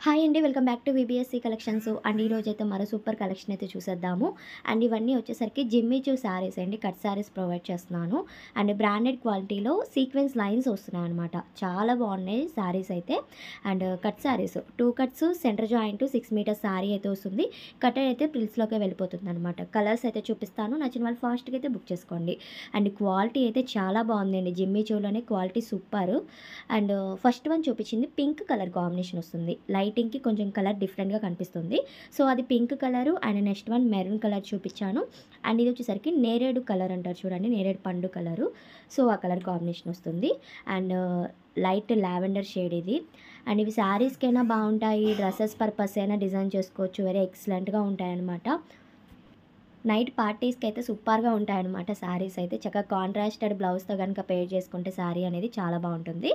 Hi అండి. Welcome back to VBSC collections. And ఈరోజు అయితే మరో సూపర్ కలెక్షన్ అయితే చూసేద్దాము. అండ్ ఇవన్నీ వచ్చేసరికి జిమ్మిచూ శారీస్ అండి. కట్ శారీస్ ప్రొవైడ్ చేస్తున్నాను. అండ్ బ్రాండెడ్ క్వాలిటీలో సీక్వెన్స్ లైన్స్ వస్తున్నాయి అనమాట. చాలా బాగున్నాయి శారీస్ అయితే. And cut saris 2 cuts centre joint 6 metres sari అయితే వస్తుంది. కట్టెడ్ అయితే ప్రిల్స్లోకే వెళ్ళిపోతుంది అనమాట. కలర్స్ అయితే చూపిస్తాను. నచ్చిన వాళ్ళు ఫాస్ట్గా అయితే బుక్ చేసుకోండి. అండ్ క్వాలిటీ అయితే చాలా బాగుందండి. జిమ్మిచూలోనే quality super. And first one చూపించింది పింక్ కలర్ కాంబినేషన్ వస్తుంది. లైటింగ్కి కొంచెం కలర్ డిఫరెంట్గా కనిపిస్తుంది. సో అది pink colour. And next one maroon colour చూపించాను. అండ్ ఇది వచ్చేసరికి నేరేడు కలర్ అంటారు చూడండి, నేరేడు పండు కలరు. సో ఆ కలర్ కాంబినేషన్ వస్తుంది. అండ్ లైట్ లావెండర్ షేడ్ ఇది. అండ్ ఇవి శారీస్కైనా బాగుంటాయి, డ్రెస్సెస్ పర్పస్ అయినా డిజైన్ చేసుకోవచ్చు. వెరీ ఎక్సలెంట్గా ఉంటాయన్నమాట. నైట్ పార్టీస్కి అయితే సూపర్గా ఉంటాయన్నమాట. శారీస్ అయితే చక్కగా కాంట్రాస్టెడ్ బ్లౌజ్తో కనుక పేర్ చేసుకుంటే శారీ అనేది చాలా బాగుంటుంది.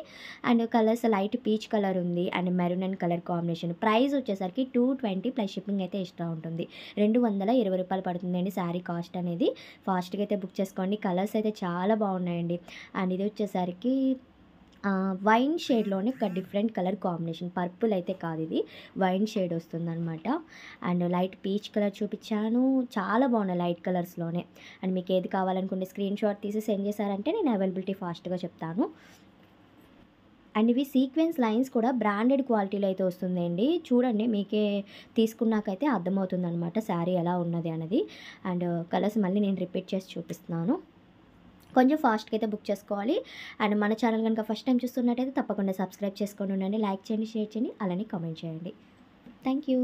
And colours light peach colour ఉంది. And maroon and colour combination. Price వచ్చేసరికి 220 ప్లస్ షిప్పింగ్ అయితే ఎక్స్ట్రా ఉంటుంది. 220 రూపాయలు పడుతుందండి శారీ కాస్ట్ అనేది. ఫాస్ట్గా అయితే బుక్ చేసుకోండి. కలర్స్ అయితే చాలా బాగున్నాయండి. అండ్ ఇది వచ్చేసరికి వైన్ షేడ్లోనే ఒక డిఫరెంట్ కలర్ కాంబినేషన్. పర్పుల్ అయితే కాదు, ఇది వైన్ షేడ్ వస్తుందన్నమాట. అండ్ లైట్ పీచ్ కలర్ చూపించాను. చాలా బాగున్నాయి లైట్ కలర్స్లోనే. అండ్ మీకు ఏది కావాలనుకుంటే స్క్రీన్ షాట్ తీసి సెండ్ చేశారంటే నేను అవైలబిలిటీ ఫాస్ట్గా చెప్తాను. అండ్ ఇవి సీక్వెన్స్ లైన్స్ కూడా బ్రాండెడ్ క్వాలిటీలో అయితే వస్తుందండి. చూడండి, మీకే తీసుకున్నాకైతే అర్థమవుతుందన్నమాట శారీ ఎలా ఉన్నది అనేది. అండ్ కలర్స్ మళ్ళీ నేను రిపీట్ చేసి చూపిస్తున్నాను. కొంచెం ఫాస్ట్గా అయితే బుక్ చేసుకోవాలి. అండ్ మన ఛానల్ కనుక ఫస్ట్ టైం చూస్తున్నట్టయితే తప్పకుండా సబ్స్క్రైబ్ చేసుకొని ఉండండి. లైక్ చేయండి, షేర్ చేయండి, అలానే కామెంట్ చేయండి. Thank you.